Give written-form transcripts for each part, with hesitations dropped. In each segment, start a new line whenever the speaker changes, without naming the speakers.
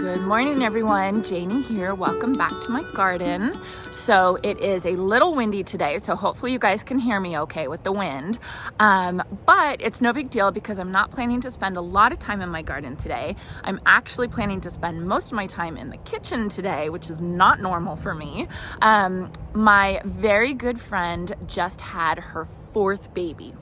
Good morning, everyone. Janie here. Welcome back to my garden. So it is a little windy today, so hopefully you guys can hear me okay with the wind. But it's no big deal because I'm not planning to spend a lot of time in my garden today. I'm actually planning to spend most of my time in the kitchen today, which is not normal for me. My very good friend just had her fourth baby.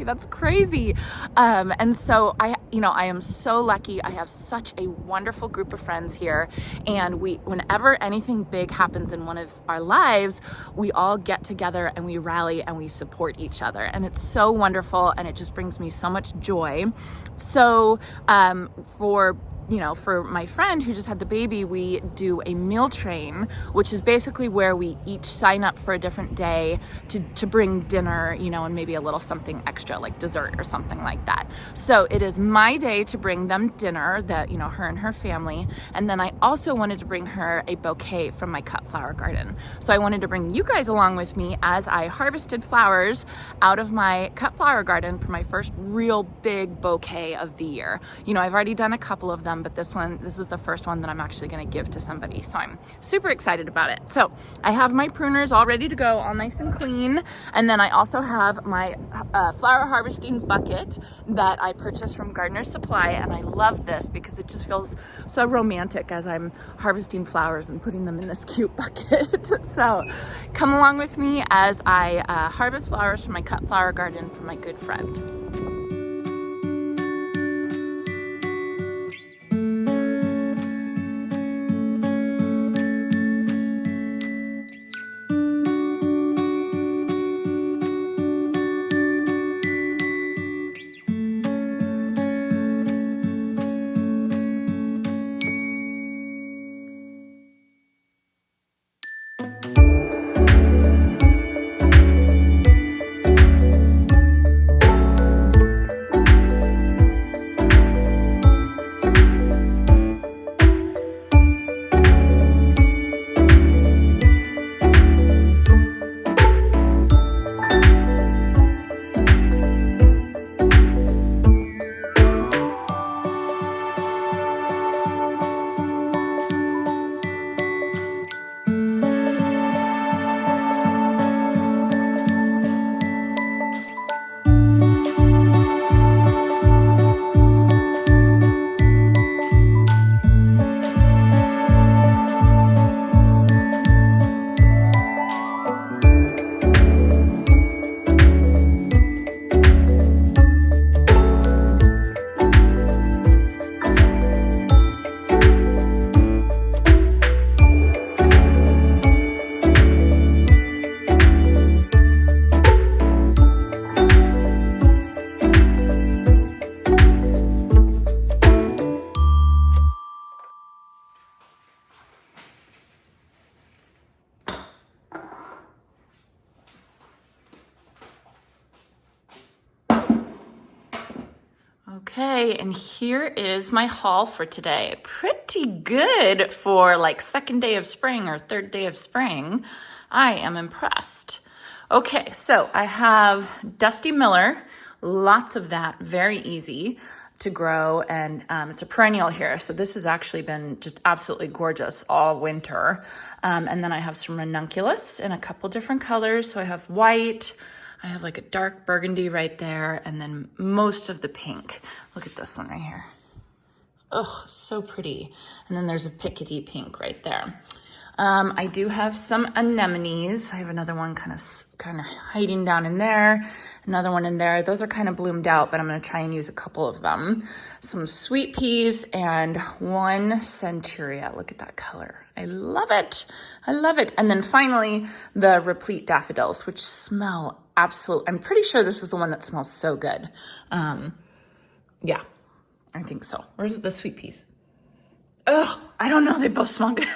That's crazy. And so I am so lucky. I have such a wonderful group of friends here, and whenever anything big happens in one of our lives, we all get together and we rally and we support each other, and it's so wonderful, and it just brings me so much joy. So for my friend who just had the baby, we do a meal train, which is basically where we each sign up for a different day to bring dinner, and maybe a little something extra like dessert or something like that. So it is my day to bring them dinner, her and her family. And then I also wanted to bring her a bouquet from my cut flower garden. So I wanted to bring you guys along with me as I harvested flowers out of my cut flower garden for my first real big bouquet of the year. I've already done a couple of them, but this is the first one that I'm actually going to give to somebody. So I'm super excited about it. So I have my pruners all ready to go, all nice and clean. And then I also have my flower harvesting bucket that I purchased from Gardener's Supply. And I love this because it just feels so romantic as I'm harvesting flowers and putting them in this cute bucket. So come along with me as I harvest flowers from my cut flower garden for my good friend. Okay, and here is my haul for today. Pretty good for like second day of spring or third day of spring. I am impressed. Okay, so I have Dusty Miller, lots of that, very easy to grow, and it's a perennial here. So this has actually been just absolutely gorgeous all winter. And then I have some ranunculus in a couple different colors. So I have white, I have like a dark burgundy right there, and then most of the pink. Look at this one right here. Oh, so pretty. And then there's a pickety pink right there. I do have some anemones. I have another one kind of hiding down in there, another one in there. Those are kind of bloomed out, but I'm going to try and use a couple of them. Some sweet peas and one centuria. Look at that color. I love it. I love it. And then finally, the replete daffodils, which smell I'm pretty sure this is the one that smells so good. Yeah, I think so. Where's the sweet peas? Oh, I don't know. They both smell good.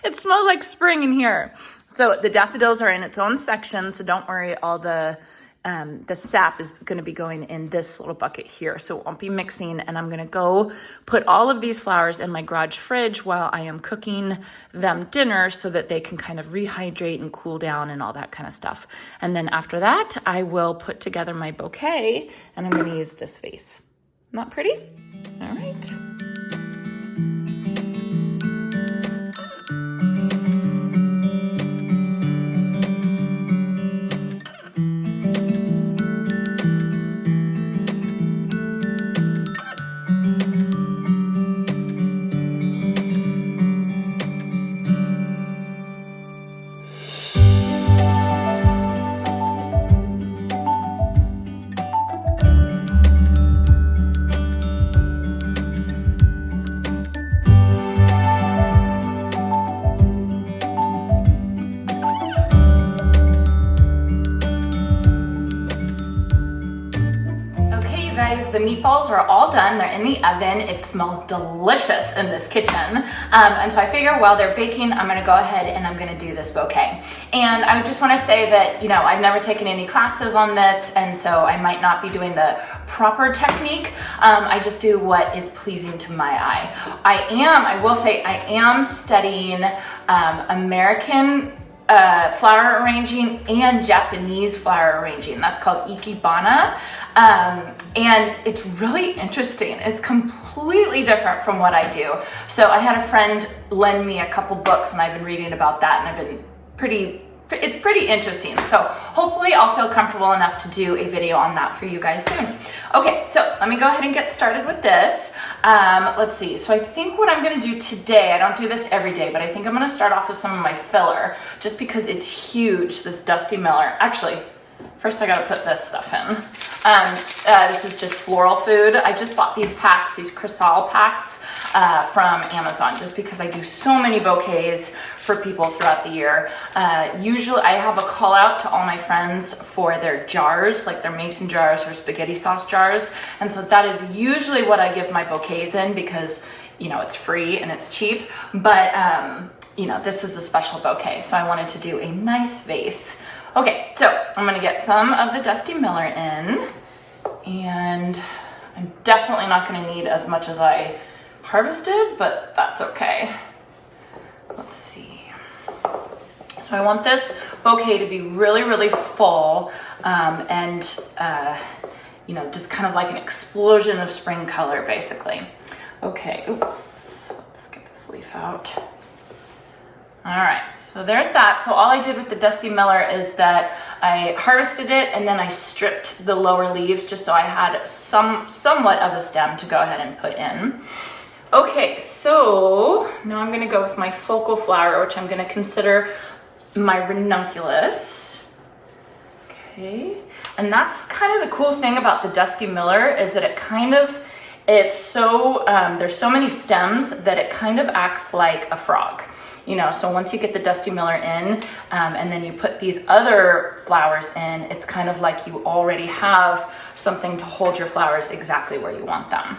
It smells like spring in here. So the daffodils are in its own section, so don't worry. All the sap is going to be going in this little bucket here, so it won't be mixing. And I'm going to go put all of these flowers in my garage fridge while I am cooking them dinner so that they can kind of rehydrate and cool down and all that kind of stuff. And then after that, I will put together my bouquet, and I'm going to use this vase. Not pretty? All right. you guys, the meatballs are all done. They're in the oven. It smells delicious in this kitchen. And so I figure while they're baking, I'm gonna go ahead and I'm gonna do this bouquet. And I just wanna say that, you know, I've never taken any classes on this, and so I might not be doing the proper technique. I just do what is pleasing to my eye. I will say, I am studying American flower arranging and Japanese flower arranging. That's called ikebana. And it's really interesting. It's completely different from what I do. So I had a friend lend me a couple books and I've been reading about that, and I've been it's pretty interesting. So hopefully I'll feel comfortable enough to do a video on that for you guys soon. Okay, so let me go ahead and get started with this. Let's see, so I think what I'm gonna do today, I don't do this every day, but I think I'm gonna start off with some of my filler, just because it's huge, this Dusty Miller. Actually, first I gotta put this stuff in. This is just floral food. I just bought these packs, these Crystal packs from Amazon, just because I do so many bouquets for people throughout the year. Usually I have a call out to all my friends for their jars, like their mason jars or spaghetti sauce jars. And so that is usually what I give my bouquets in, because, you know, it's free and it's cheap. But, you know, this is a special bouquet, so I wanted to do a nice vase. Okay, so I'm gonna get some of the Dusty Miller in, and I'm definitely not gonna need as much as I harvested, but that's okay. Let's see. So I want this bouquet to be really, really full, and you know, just kind of like an explosion of spring color, basically. Okay, oops, let's get this leaf out. All right, so there's that. So all I did with the Dusty Miller is that I harvested it and then I stripped the lower leaves just so I had somewhat of a stem to go ahead and put in. Okay, so now I'm gonna go with my focal flower, which I'm gonna consider my ranunculus. Okay, and that's kind of the cool thing about the Dusty Miller, is that it's so, there's so many stems that it kind of acts like a frog. You know, so once you get the Dusty Miller in, and then you put these other flowers in, it's kind of like you already have something to hold your flowers exactly where you want them.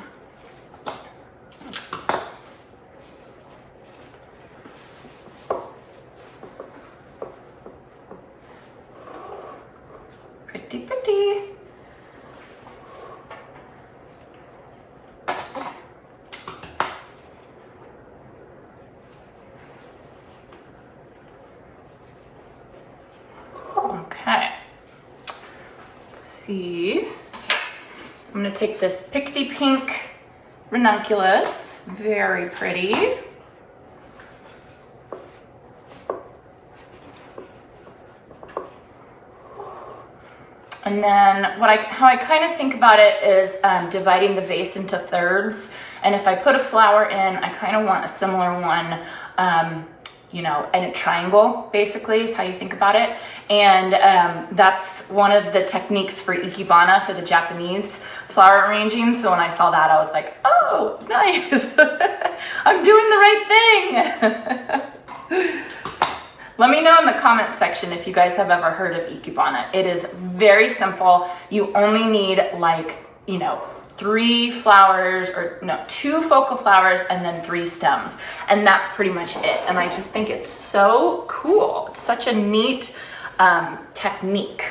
Pretty, pretty. Okay, let's see. I'm gonna take this Picty Pink ranunculus, very pretty. And then how I kind of think about it is dividing the vase into thirds. And if I put a flower in, I kind of want a similar one, you know, in a triangle, basically, is how you think about it. And that's one of the techniques for ikebana, for the Japanese flower arranging. So when I saw that, I was like, oh, nice. I'm doing the right thing. Let me know in the comment section if you guys have ever heard of ikebana. It is very simple. You only need, like, you know, 3 flowers, or no, 2 focal flowers and then 3 stems. And that's pretty much it. And I just think it's so cool. It's such a neat technique.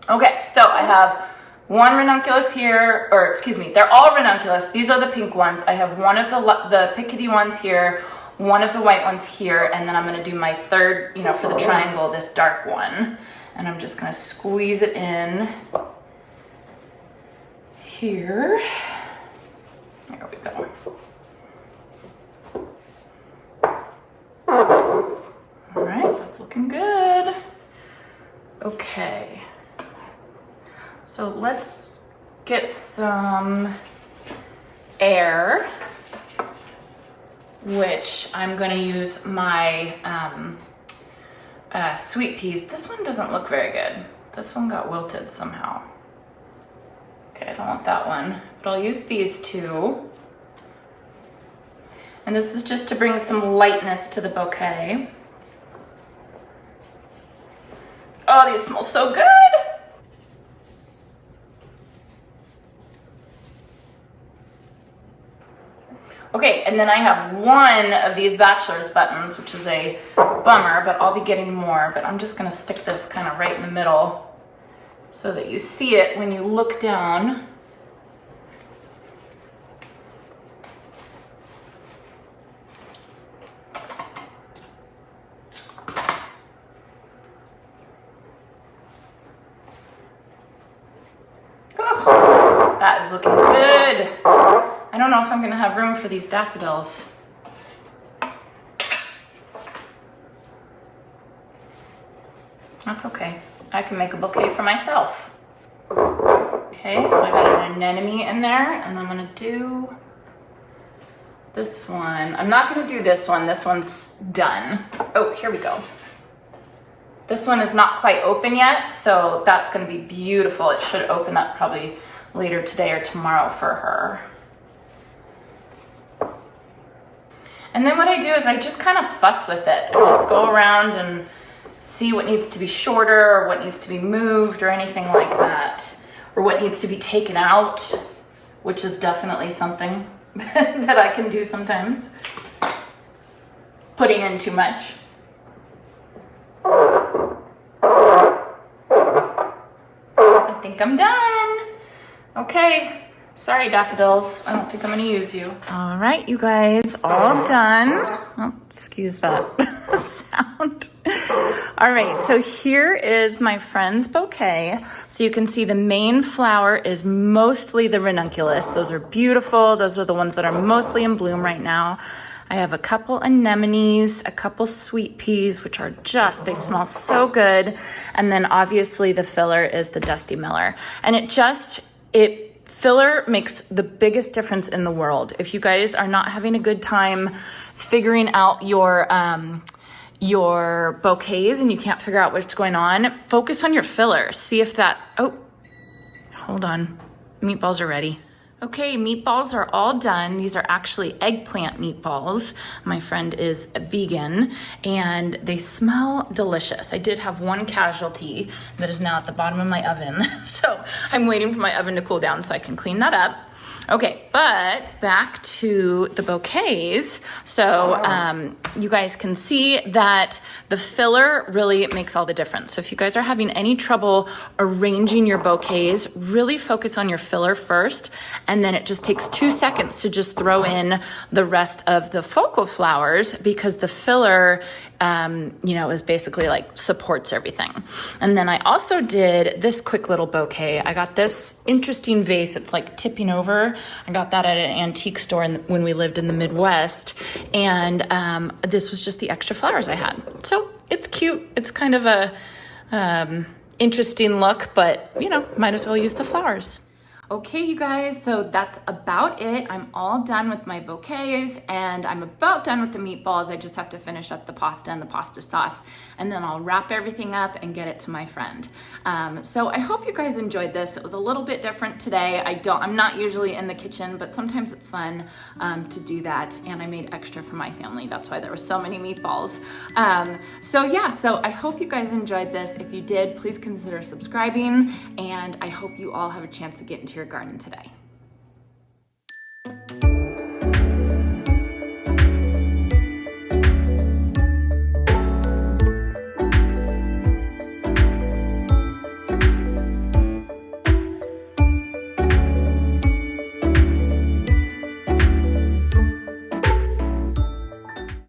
Okay, so I have one ranunculus here, or excuse me, they're all ranunculus. These are the pink ones. I have one of the pickety ones here, one of the white ones here, and then I'm gonna do my third, you know, for the triangle, this dark one. And I'm just gonna squeeze it in here. There we go. All right, that's looking good. Okay. So let's get some air, which I'm gonna use my sweet peas. This one doesn't look very good. This one got wilted somehow. Okay, I don't want that one, but I'll use these 2. And this is just to bring some lightness to the bouquet. Oh, these smell so good. Okay, and then I have one of these bachelor's buttons, which is a bummer, but I'll be getting more. But I'm just gonna stick this kind of right in the middle so that you see it when you look down. Oh, that is looking good. I don't know if I'm gonna have room for these daffodils. That's okay. I can make a bouquet for myself. Okay, so I got an anemone in there, and I'm gonna do this one. I'm not gonna do this one. This one's done. Oh, here we go. This one is not quite open yet, so that's gonna be beautiful. It should open up probably later today or tomorrow for her. And then what I do is I just kind of fuss with it. I just go around and see what needs to be shorter or what needs to be moved or anything like that. Or what needs to be taken out, which is definitely something that I can do sometimes. Putting in too much. I think I'm done. Okay. Sorry, daffodils. I don't think I'm gonna use you. All right, you guys, all done. Oh, excuse that sound. All right, so here is my friend's bouquet. So you can see the main flower is mostly the ranunculus. Those are beautiful. Those are the ones that are mostly in bloom right now. I have a couple anemones, a couple sweet peas, which are just, they smell so good. And then obviously the filler is the Dusty Miller. And filler makes the biggest difference in the world. If you guys are not having a good time figuring out your bouquets and you can't figure out what's going on, focus on your filler. See if that, oh, hold on. Meatballs are ready. Okay, meatballs are all done. These are actually eggplant meatballs. My friend is a vegan and they smell delicious. I did have one casualty that is now at the bottom of my oven. So I'm waiting for my oven to cool down so I can clean that up. Okay, but back to the bouquets. So you guys can see that the filler really makes all the difference. So if you guys are having any trouble arranging your bouquets, really focus on your filler first. And then it just takes 2 seconds to just throw in the rest of the focal flowers because the filler, is basically like supports everything. And then I also did this quick little bouquet. I got this interesting vase. It's like tipping over. I got that at an antique store when we lived in the Midwest. And this was just the extra flowers I had. So it's cute. It's kind of a interesting look, but might as well use the flowers. Okay, you guys, so that's about it. I'm all done with my bouquets and I'm about done with the meatballs. I just have to finish up the pasta and the pasta sauce, and then I'll wrap everything up and get it to my friend. So I hope you guys enjoyed this. It was a little bit different today. I'm not usually in the kitchen, but sometimes it's fun to do that. And I made extra for my family. That's why there were so many meatballs. So I hope you guys enjoyed this. If you did, please consider subscribing, and I hope you all have a chance to get into your garden today.